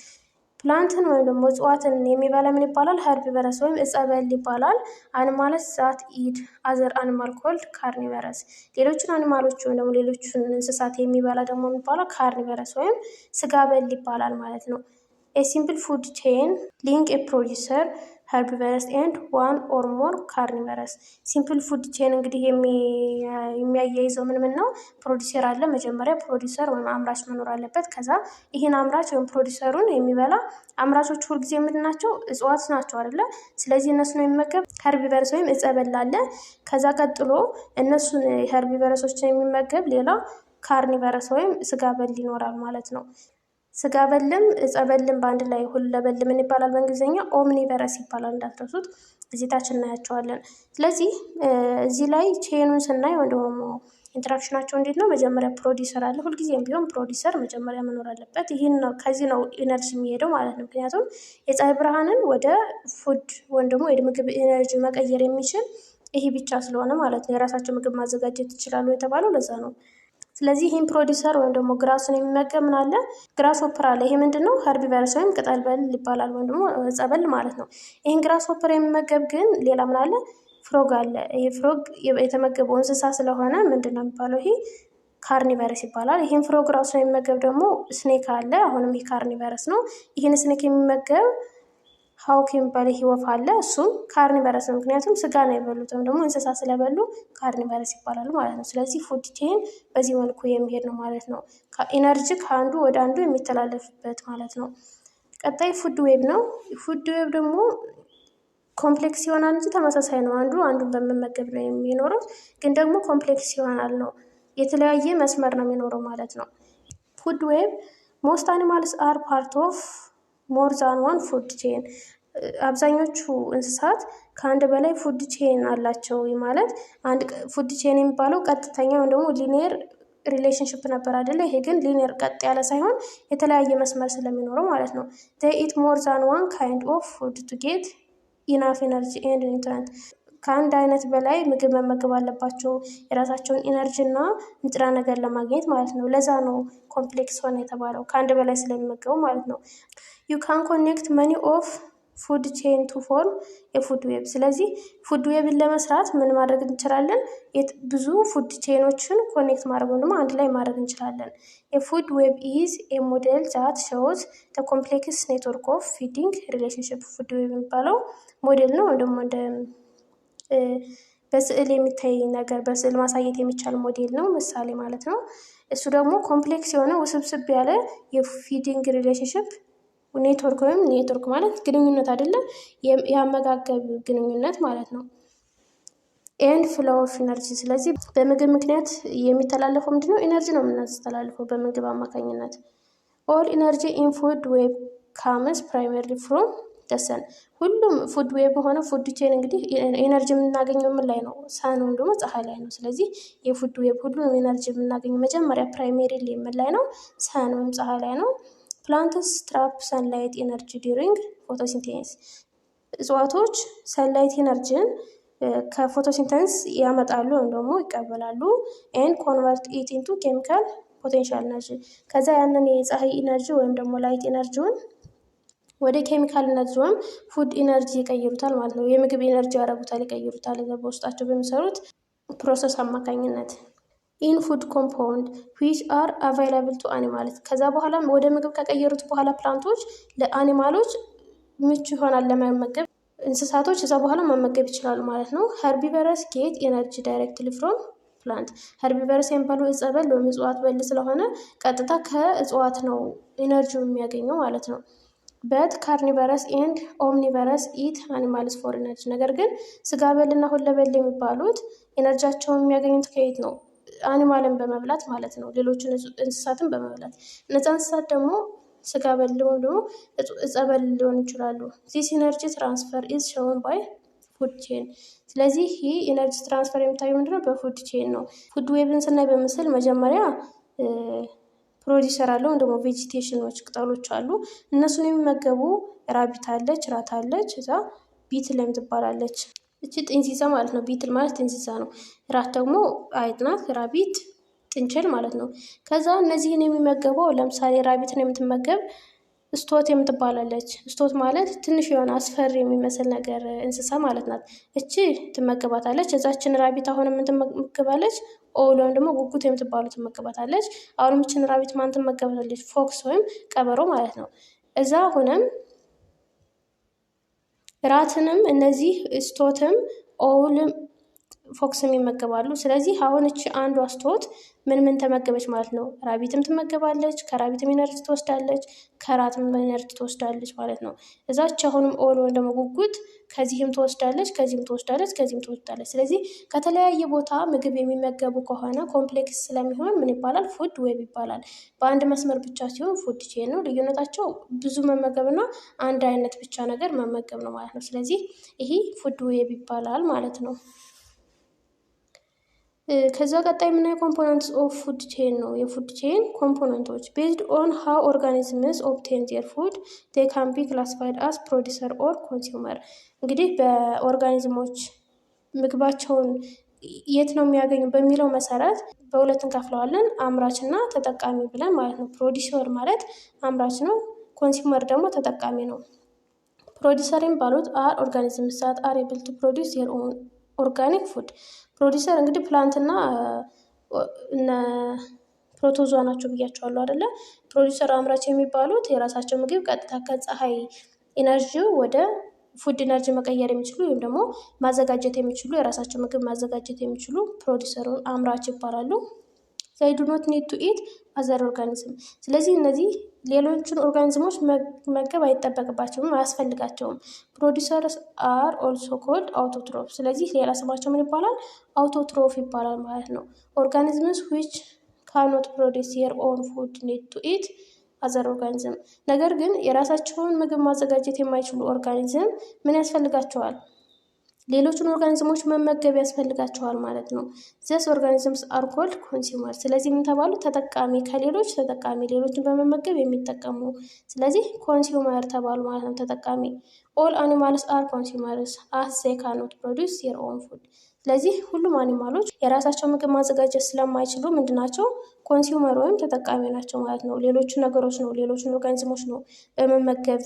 ፕላንትን ወይም ደግሞ እጽዋትን የሚበላ ምን ይባላል? ሄርቢቨረስ ወይም እጸ በል ይባላል። አኒማልስ ዛት ኢት አዘር አኒማል ኮልድ ካርኒቨረስ። ሌሎችን አኒማሎች ወይም ደግሞ ሌሎችን እንስሳት የሚበላ ደግሞ የሚባለው ካርኒቨረስ ወይም ስጋ በል ይባላል ማለት ነው። ኤ ሲምፕል ፉድ ቼን ሊንክ ኤ ፕሮዲሰር ሄርቢቨረስ ኤንድ ዋን ኦር ሞር ካርኒቨረስ። ሲምፕል ፉድ ቼን እንግዲህ የሚያያይዘው ምን ነው? ፕሮዲሰር አለ መጀመሪያ፣ ፕሮዲሰር ወይም አምራች መኖር አለበት። ከዛ ይህን አምራች ወይም ፕሮዲሰሩን የሚበላ አምራቾች ሁልጊዜ ምንድን ናቸው? እጽዋት ናቸው አይደለ? ስለዚህ እነሱን የሚመገብ ሄርቢቨረስ ወይም እጸ በል አለ። ከዛ ቀጥሎ እነሱን ሄርቢቨረሶችን የሚመገብ ሌላ ካርኒቨረስ ወይም ስጋ በል ይኖራል ማለት ነው። ስጋ በልም እጸ በልም በአንድ ላይ ሁለበል ምን ይባላል? በእንግሊዝኛ ኦምኒቨረስ ይባላል። እንዳትረሱት፣ እዚህ ታች እናያቸዋለን። ስለዚህ እዚህ ላይ ቼኑን ስናይ ወይም ደግሞ ኢንተራክሽናቸው እንዴት ነው? መጀመሪያ ፕሮዲሰር አለ። ሁልጊዜም ቢሆን ፕሮዲሰር መጀመሪያ መኖር አለበት። ይህን ነው ከዚህ ነው ኢነርጂ የሚሄደው ማለት ነው። ምክንያቱም የፀሐይ ብርሃንን ወደ ፉድ ወይም ደግሞ ወደ ምግብ ኢነርጂ መቀየር የሚችል ይሄ ብቻ ስለሆነ ማለት ነው። የራሳቸው ምግብ ማዘጋጀት ይችላሉ የተባለው ለዛ ነው። ስለዚህ ይህን ፕሮዲሰር ወይም ደግሞ ግራሱን የሚመገብ ምን አለ? ግራስ ሆፐር አለ። ይሄ ምንድን ነው? ሄርቢቨረስ ወይም ቅጠል በል ይባላል ወይም ደግሞ እጸ በል ማለት ነው። ይህን ግራስ ሆፐር የሚመገብ ግን ሌላ ምን አለ? ፍሮግ አለ። ይሄ ፍሮግ የተመገበው እንስሳ ስለሆነ ምንድን ነው የሚባለው? ይሄ ካርኒቨረስ ይባላል። ይህን ፍሮግ ራሱ የሚመገብ ደግሞ ስኔክ አለ። አሁንም ይህ ካርኒቨረስ ነው። ይህን ስኔክ የሚመገብ ሀውክ የሚባል ይህ ወፍ አለ። እሱም ካርኒቨረስ ነው። ምክንያቱም ስጋ ነው የበሉት ወይም ደግሞ እንስሳ ስለበሉ ካርኒቨረስ ይባላሉ ማለት ነው። ስለዚህ ፉድ ቼን በዚህ መልኩ የሚሄድ ነው ማለት ነው። ኢነርጂ ከአንዱ ወደ አንዱ የሚተላለፍበት ማለት ነው። ቀጣይ ፉድ ዌብ ነው። ፉድ ዌብ ደግሞ ኮምፕሌክስ ይሆናል እንጂ ተመሳሳይ ነው። አንዱ አንዱን በመመገብ ነው የሚኖረው፣ ግን ደግሞ ኮምፕሌክስ ይሆናል ነው። የተለያየ መስመር ነው የሚኖረው ማለት ነው። ፉድ ዌብ ሞስት አኒማልስ አር ፓርት ኦፍ ሞር ዛን ዋን ፉድ ቼን። አብዛኞቹ እንስሳት ከአንድ በላይ ፉድ ቼን አላቸው። ማለት አንድ ፉድ ቼን የሚባለው ቀጥተኛ ወይም ደግሞ ሊኒየር ሪሌሽንሽፕ ነበር አይደለ? ይሄ ግን ሊኒየር ቀጥ ያለ ሳይሆን የተለያየ መስመር ስለሚኖረው ማለት ነው። they eat more than one kind of food to get enough energy and nutrient። ከአንድ አይነት በላይ ምግብ መመገብ አለባቸው የራሳቸውን ኢነርጂ እና ንጥረ ነገር ለማግኘት ማለት ነው። ለዛ ነው ኮምፕሌክስ ሆነ የተባለው ከአንድ በላይ ስለሚመገቡ ማለት ነው። ዩ ካን ኮኔክት መኒ ኦፍ ፉድ ቼን ቱ ፎርም የፉድ ዌብ። ስለዚህ ፉድ ዌብን ለመስራት ምን ማድረግ እንችላለን? ብዙ ፉድ ቼኖችን ኮኔክት ማድረግ ወይም አንድ ላይ ማድረግ እንችላለን። የፉድ ዌብ ኢዝ ኤ ሞዴል ዛት ሾውዝ ዘ ኮምፕሌክስ ኔትወርክ ኦፍ ፊዲንግ ሪሌሽንሽፕ። ፉድ ዌብ የሚባለው ሞዴል ነው ወይም ደግሞ እንደ በስዕል የሚታይ ነገር በስዕል ማሳየት የሚቻል ሞዴል ነው፣ ምሳሌ ማለት ነው። እሱ ደግሞ ኮምፕሌክስ የሆነ ውስብስብ ያለ የፊዲንግ ሪሌሽንሽፕ ኔትወርክ ወይም ኔትወርክ ማለት ግንኙነት አይደለም፣ የአመጋገብ ግንኙነት ማለት ነው። ኤንድ ፍሎ ኦፍ ኢነርጂ። ስለዚህ በምግብ ምክንያት የሚተላለፈው ምንድነው? ኢነርጂ ነው የምናስተላልፈው በምግብ አማካኝነት። ኦል ኢነርጂ ኢን ፉድ ዌብ ካምስ ፕራይመሪሊ ፍሮም ደሰን። ሁሉም ፉድ ዌብ ሆነ ፉድ ቼን እንግዲህ ኤነርጂ የምናገኘው ምን ላይ ነው? ሰን ወይም ደግሞ ፀሐይ ላይ ነው። ስለዚህ የፉድ ዌብ ሁሉም ኤነርጂ የምናገኘው መጀመሪያ ፕራይሜሪሊ ምን ላይ ነው? ሰን ወይም ፀሐይ ላይ ነው። ፕላንትስ ትራፕ ሰንላይት ኤነርጂ ዲሪንግ ፎቶሲንቴሲስ። እጽዋቶች ሰንላይት ኤነርጂን ከፎቶሲንተንስ ያመጣሉ ወይም ደግሞ ይቀበላሉ። ኤንድ ኮንቨርት ኢት ኢንቱ ኬሚካል ፖቴንሻል ኤነርጂ። ከዛ ያንን የፀሐይ ኢነርጂ ወይም ደግሞ ላይት ኤነርጂውን ወደ ኬሚካል ኤነርጂ ወይም ፉድ ኢነርጂ ይቀይሩታል ማለት ነው። የምግብ ኢነርጂ ያደርጉታል፣ ይቀይሩታል በውስጣቸው በሚሰሩት ፕሮሰስ አማካኝነት። ኢን ፉድ ኮምፓውንድ ዊች አር አቫይላብል ቱ አኒማልስ። ከዛ በኋላ ወደ ምግብ ከቀየሩት በኋላ ፕላንቶች ለአኒማሎች ምቹ ይሆናል ለመመገብ፣ እንስሳቶች እዛ በኋላ መመገብ ይችላሉ ማለት ነው። ሄርቢቨረስ ጌት ኤነርጂ ዳይሬክትሊ ፍሮም ፕላንት። ሄርቢቨረስ የሚባለው እጽ በል ወይም እጽዋት በል ስለሆነ ቀጥታ ከእጽዋት ነው ኢነርጂው የሚያገኘው ማለት ነው። በት ካርኒቨረስ ኤንድ ኦምኒቨረስ ኢት አኒማልስ ፎር ኤነርጂ። ነገር ግን ስጋ በልና ሁለበል የሚባሉት ኤነርጂያቸውን የሚያገኙት ከየት ነው? አኒማልን በመብላት ማለት ነው። ሌሎችን እንስሳትን በመብላት። እነዛ እንስሳት ደግሞ ስጋ በል ወይም ደግሞ እጸ በል ሊሆኑ ይችላሉ። ዚስ ኢነርጂ ትራንስፈር ኢዝ ሾውን ባይ ፉድ ቼን። ስለዚህ ይህ ኢነርጂ ትራንስፈር የሚታየው ምንድነው? በፉድ ቼን ነው። ፉድ ዌብን ስናይ በምስል መጀመሪያ ፕሮዲሰር አለው ወይም ደግሞ ቬጂቴሽኖች ቅጠሎች አሉ። እነሱን የሚመገቡ ራቢት አለች፣ ራት አለች፣ እዛ ቢትል የምትባላለች እቺ ጥንዚዛ ማለት ነው። ቢትል ማለት ጥንዚዛ ነው። ራት ደግሞ አይጥ ናት። ራቢት ጥንቸል ማለት ነው። ከዛ እነዚህን የሚመገበው ለምሳሌ ራቢትን የምትመገብ ስቶት የምትባላለች። ስቶት ማለት ትንሽ የሆነ አስፈሪ የሚመስል ነገር እንስሳ ማለት ናት። እቺ ትመገባታለች። እዛችን ራቢት አሁን የምትመገባለች ኦል ወይም ደግሞ ጉጉት የምትባሉ ትመገባታለች። አሁንም እችን ራቢት ማን ትመገባታለች? ፎክስ ወይም ቀበሮ ማለት ነው። እዛ አሁንም ራትንም እነዚህ ስቶትም ኦውልም ፎክስም ይመገባሉ። ስለዚህ አሁን እቺ አንዷ ስቶት ምን ተመገበች ማለት ነው? ራቢትም ትመገባለች፣ ከራቢትም ኢነርጂ ትወስዳለች፣ ከራትም ኢነርጂ ትወስዳለች ማለት ነው። እዛች አሁንም ኦል ወይም ደግሞ ጉጉት ከዚህም ትወስዳለች፣ ከዚህም ትወስዳለች፣ ከዚህም ትወስዳለች። ስለዚህ ከተለያየ ቦታ ምግብ የሚመገቡ ከሆነ ኮምፕሌክስ ስለሚሆን ምን ይባላል? ፉድ ዌብ ይባላል። በአንድ መስመር ብቻ ሲሆን ፉድ ቼን ነው። ልዩነታቸው ብዙ መመገብና አንድ አይነት ብቻ ነገር መመገብ ነው ማለት ነው። ስለዚህ ይሄ ፉድ ዌብ ይባላል ማለት ነው። ከዛ ቀጣይ የምናየው ኮምፖነንትስ ኦፍ ፉድ ቼን ነው። የፉድ ቼን ኮምፖነንቶች ቤዝድ ኦን ሃው ኦርጋኒዝምስ ኦብቴን ዜር ፉድ ዴይ ካን ቢ ክላሲፋይድ አስ ፕሮዲሰር ኦር ኮንሱመር። እንግዲህ በኦርጋኒዝሞች ምግባቸውን የት ነው የሚያገኙ በሚለው መሰረት በሁለት እንከፍለዋለን። አምራች እና ተጠቃሚ ብለን ማለት ነው። ፕሮዲሰር ማለት አምራች ነው። ኮንሱመር ደግሞ ተጠቃሚ ነው። ፕሮዲሰር የሚባሉት አር ኦርጋኒዝምስ ዛት አር ኤብል ቱ ፕሮዲስ ዜር ኦን ኦርጋኒክ ፉድ። ፕሮዲሰር እንግዲህ ፕላንትና እነ ፕሮቶዟ ናቸው ብያቸዋለሁ አይደለ? ፕሮዲሰር አምራች የሚባሉት የራሳቸው ምግብ ቀጥታ ከፀሐይ ኢነርጂው ወደ ፉድ ኢነርጂ መቀየር የሚችሉ ወይም ደግሞ ማዘጋጀት የሚችሉ የራሳቸው ምግብ ማዘጋጀት የሚችሉ ፕሮዲሰሩን አምራች ይባላሉ። ዘይ ዱ ኖት ኒድ ቱ ኢት አዘር ኦርጋኒዝም። ስለዚህ እነዚህ ሌሎችን ኦርጋኒዝሞች መገብ አይጠበቅባቸውም፣ አያስፈልጋቸውም። ፕሮዲሰርስ አር ኦልሶ ኮልድ አውቶትሮፍ። ስለዚህ ሌላ ስማቸው ምን ይባላል? አውቶትሮፍ ይባላል ማለት ነው። ኦርጋኒዝምስ ዊች ካኖት ፕሮዲስ ዜር ኦን ፉድ ኒድ ቱ ኢት አዘር ኦርጋኒዝም። ነገር ግን የራሳቸውን ምግብ ማዘጋጀት የማይችሉ ኦርጋኒዝም ምን ያስፈልጋቸዋል? ሌሎችን ኦርጋኒዝሞች መመገብ ያስፈልጋቸዋል ማለት ነው። ዘስ ኦርጋኒዝምስ አር ኮልድ ኮንሱመር። ስለዚህ ምን ተባሉ? ተጠቃሚ፣ ከሌሎች ተጠቃሚ፣ ሌሎችን በመመገብ የሚጠቀሙ። ስለዚህ ኮንሱመር ተባሉ ማለት ነው፣ ተጠቃሚ። ኦል አኒማልስ አር ኮንሱመርስ አስ ዜይ ካኖት ፕሮዲስ ዜር ኦን ፉድ። ስለዚህ ሁሉም አኒማሎች የራሳቸው ምግብ ማዘጋጀት ስለማይችሉ ምንድናቸው? ኮንሱመር ወይም ተጠቃሚ ናቸው ማለት ነው። ሌሎችን ነገሮች ነው፣ ሌሎችን ኦርጋኒዝሞች ነው በመመገብ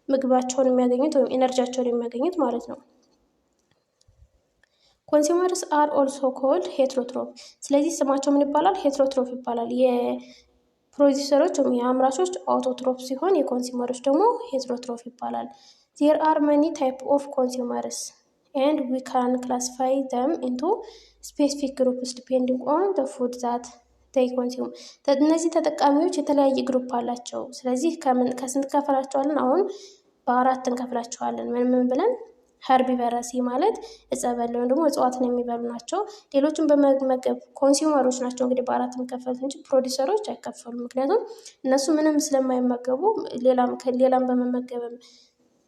ምግባቸውን የሚያገኙት ወይም ኤነርጂያቸውን የሚያገኙት ማለት ነው። ኮንሱመርስ አር ኦልሶ ኮልድ ሄትሮትሮፍ። ስለዚህ ስማቸው ምን ይባላል? ሄትሮትሮፍ ይባላል። የፕሮዲሰሮች ወይም የአምራቾች አውቶትሮፍ ሲሆን የኮንሱመሮች ደግሞ ሄትሮትሮፍ ይባላል። ዜር አር መኒ ታይፕ ኦፍ ኮንሱመርስ ኤንድ ዊ ካን ክላሲፋይ ዘም ኢንቱ ስፔሲፊክ ግሩፕስ ዲፔንዲንግ ኦን ዘ ፉድ ዛት ዴይ ኮንሱም። እነዚህ ተጠቃሚዎች የተለያየ ግሩፕ አላቸው። ስለዚህ ከስንት ከፍላቸዋለን? አሁን በአራት እንከፍላቸዋለን። ምን ብለን? ሄርቢቨረስ ማለት እጸ በል ወይም ደግሞ እጽዋትን የሚበሉ ናቸው። ሌሎችን በመመገብ ኮንሱመሮች ናቸው እንግዲህ በአራት የሚከፈሉት እንጂ ፕሮዲሰሮች አይከፈሉም። ምክንያቱም እነሱ ምንም ስለማይመገቡ ሌላም በመመገብም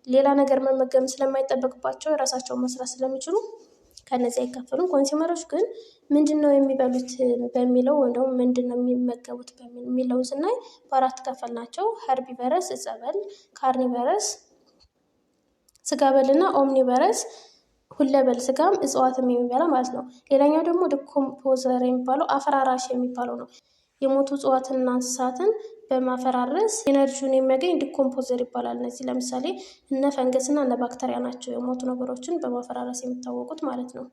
ሌላ ነገር መመገብ ስለማይጠበቅባቸው የራሳቸውን መስራት ስለሚችሉ ከነዚህ አይከፈሉም። ኮንሱመሮች ግን ምንድን ነው የሚበሉት በሚለው ወይም ደግሞ ምንድን ነው የሚመገቡት የሚለውን ስናይ በአራት ከፈል ናቸው። ሄርቢቨረስ እጸ በል፣ ካርኒቨረስ ስጋ በልና ኦምኒቨረስ ሁለበል ስጋም እጽዋትም የሚበላ ማለት ነው። ሌላኛው ደግሞ ዲኮምፖዘር የሚባለው አፈራራሽ የሚባለው ነው። የሞቱ እጽዋትንና እንስሳትን በማፈራረስ ኤነርጂውን የሚያገኝ ዲኮምፖዘር ይባላል። እነዚህ ለምሳሌ እነ ፈንገስና እነ ባክተሪያ ናቸው የሞቱ ነገሮችን በማፈራረስ የሚታወቁት ማለት ነው።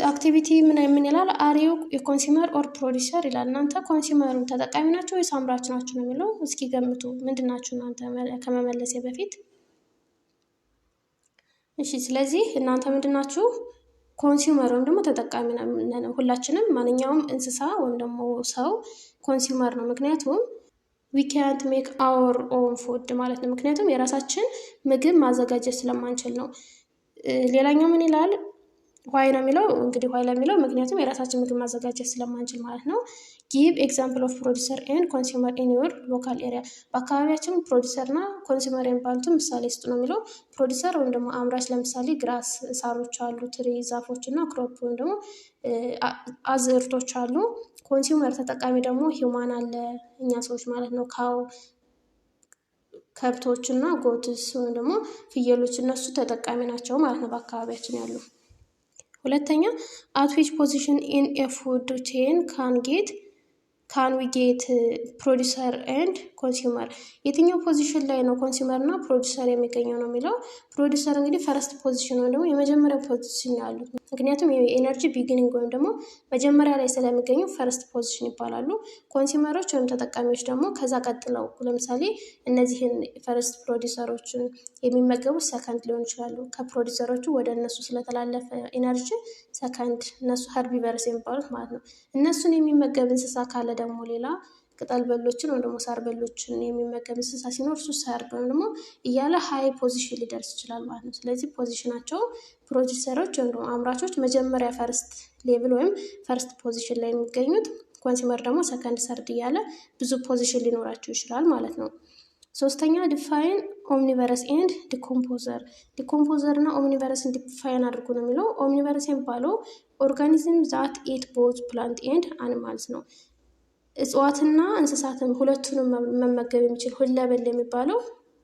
አክቲቪቲ ምን ይላል? አር ዩ የኮንሱመር ኦር ፕሮዲሰር ይላል። እናንተ ኮንሱመሩን ተጠቃሚ ናቸው ወይስ አምራች ናችሁ ነው የሚለው። እስኪ ገምቱ ምንድን ናችሁ እናንተ ከመመለሴ በፊት። እሺ ስለዚህ እናንተ ምንድን ናችሁ? ኮንሱመር ወይም ደግሞ ተጠቃሚ ነን። ሁላችንም ማንኛውም እንስሳ ወይም ደግሞ ሰው ኮንሱመር ነው። ምክንያቱም ዊ ካንት ሜክ አወር ኦን ፉድ ማለት ነው። ምክንያቱም የራሳችን ምግብ ማዘጋጀት ስለማንችል ነው። ሌላኛው ምን ይላል? ዋይ ነው የሚለው። እንግዲህ ዋይ ለሚለው ምክንያቱም የራሳችን ምግብ ማዘጋጀት ስለማንችል ማለት ነው። ጊቭ ኤግዛምፕል ኦፍ ፕሮዲሰር ኤንድ ኮንሱመር ኢን ዩር ሎካል ኤሪያ። በአካባቢያችን ፕሮዲሰር እና ኮንሱመር የሚባሉትን ምሳሌ ስጡ ነው የሚለው። ፕሮዲሰር ወይም ደግሞ አምራች ለምሳሌ ግራስ ሳሮች አሉ፣ ትሪ ዛፎች እና ክሮፕ ወይም ደግሞ አዝርቶች አሉ። ኮንሱመር ተጠቃሚ ደግሞ ሂውማን አለ፣ እኛ ሰዎች ማለት ነው። ካው ከብቶች እና ጎትስ ወይም ደግሞ ፍየሎች እነሱ ተጠቃሚ ናቸው ማለት ነው በአካባቢያችን ያሉ። ሁለተኛ አት ዊች ፖዚሽን ኢን ኤ ፉድ ቼን ካን ዊ ጌት ፕሮዲሰር ኤንድ ኮንሱመር። የትኛው ፖዚሽን ላይ ነው ኮንሱመር እና ፕሮዲሰር የሚገኘው ነው የሚለው። ፕሮዲሰር እንግዲህ ፈረስት ፖዚሽን ወይም ደግሞ የመጀመሪያው ፖዚሽን ያሉት፣ ምክንያቱም የኤነርጂ ቢጊኒንግ ወይም ደግሞ መጀመሪያ ላይ ስለሚገኙ ፈረስት ፖዚሽን ይባላሉ። ኮንሱመሮች ወይም ተጠቃሚዎች ደግሞ ከዛ ቀጥለው፣ ለምሳሌ እነዚህን ፈረስት ፕሮዲሰሮችን የሚመገቡት ሰከንድ ሊሆኑ ይችላሉ። ከፕሮዲሰሮቹ ወደ እነሱ ስለተላለፈ ኤነርጂ ሰከንድ፣ እነሱ ሀርቢቨርስ የሚባሉት ማለት ነው። እነሱን የሚመገብ እንስሳ ካለ ደግሞ ሌላ ቅጠል በሎችን ወይም ደግሞ ሳር በሎችን የሚመገብ እንስሳ ሲኖር እሱ ሳር ወይም ደግሞ እያለ ሀይ ፖዚሽን ሊደርስ ይችላል ማለት ነው። ስለዚህ ፖዚሽናቸው ፕሮዲሰሮች ወይም ደግሞ አምራቾች መጀመሪያ ፈርስት ሌቭል ወይም ፈርስት ፖዚሽን ላይ የሚገኙት፣ ኮንሱመር ደግሞ ሰከንድ ሰርድ እያለ ብዙ ፖዚሽን ሊኖራቸው ይችላል ማለት ነው። ሶስተኛ ዲፋይን ኦምኒቨረስ ኤንድ ዲኮምፖዘር። ዲኮምፖዘር እና ኦምኒቨረስን ዲፋይን አድርጎ ነው የሚለው። ኦምኒቨረስ የሚባለው ኦርጋኒዝም ዛት ኢት ቦዝ ፕላንት ኤንድ አኒማልስ ነው። እጽዋትና እንስሳትን ሁለቱንም መመገብ የሚችል ሁለበል የሚባለው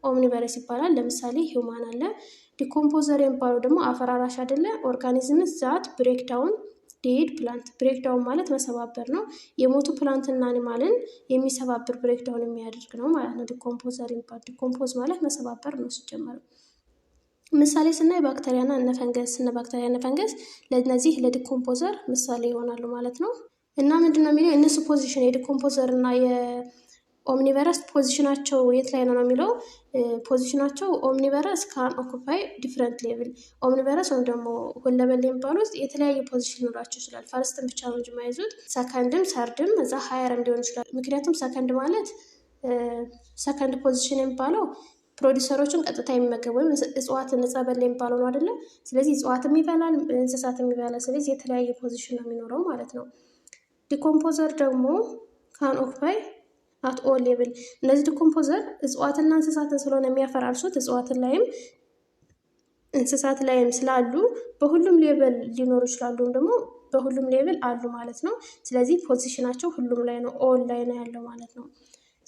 ኦምኒቨረስ ይባላል። ለምሳሌ ሂውማን አለ። ዲኮምፖዘር የሚባለው ደግሞ አፈራራሽ አይደለ፣ ኦርጋኒዝም ዛት ብሬክዳውን ዴድ ፕላንት። ብሬክዳውን ማለት መሰባበር ነው። የሞቱ ፕላንትና አኒማልን የሚሰባብር ብሬክዳውን የሚያደርግ ነው ማለት ነው ዲኮምፖዘር የሚባል። ዲኮምፖዝ ማለት መሰባበር ነው ሲጀመር። ምሳሌ ስናይ ባክቴሪያና እነ ባክቴሪያ እነ ፈንገስ ለነዚህ ለዲኮምፖዘር ምሳሌ ይሆናሉ ማለት ነው። እና ምንድነው የሚለው እነሱ ፖዚሽን የዲኮምፖዘር እና የኦምኒቨረስ ፖዚሽናቸው የት ላይ ነው የሚለው። ፖዚሽናቸው ኦምኒቨረስ ካን ኦኩፓይ ዲፍረንት ሌቭል። ኦምኒቨረስ ወይም ደግሞ ሁለበል የሚባሉት የተለያየ ፖዚሽን ሊኖራቸው ይችላል። ፈርስትን ብቻ ነው እንጂ የማይዙት፣ ሰከንድም ሰርድም እዛ ሀየርም ሊሆን ይችላል። ምክንያቱም ሰከንድ ማለት ሰከንድ ፖዚሽን የሚባለው ፕሮዲሰሮችን ቀጥታ የሚመገብ ወይም እጽዋትን ዕፀ በል የሚባለው ነው አይደለ። ስለዚህ እጽዋትም ይበላል፣ እንስሳትም ይበላል። ስለዚህ የተለያየ ፖዚሽን ነው የሚኖረው ማለት ነው። ዲኮምፖዘር ደግሞ ካን ኦኩፓይ አት ኦል ሌቭል። እነዚህ ዲኮምፖዘር እጽዋትና እንስሳትን ስለሆነ የሚያፈራርሱት እጽዋትን ላይም እንስሳት ላይም ስላሉ በሁሉም ሌቭል ሊኖሩ ይችላሉ፣ ደግሞ በሁሉም ሌቭል አሉ ማለት ነው። ስለዚህ ፖዚሽናቸው ሁሉም ላይ ነው፣ ኦል ላይ ነው ያለው ማለት ነው።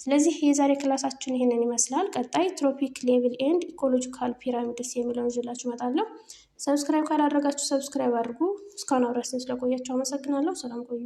ስለዚህ የዛሬ ክላሳችን ይሄንን ይመስላል። ቀጣይ ትሮፒክ ሌቭል ኤንድ ኢኮሎጂካል ፒራሚድስ የሚለውን ይዤላችሁ እመጣለሁ። ሰብስክራይብ ካላደረጋችሁ ሰብስክራይብ አድርጉ። እስካሁን አብራችሁን ስለቆያችሁ አመሰግናለሁ። ሰላም ቆዩ።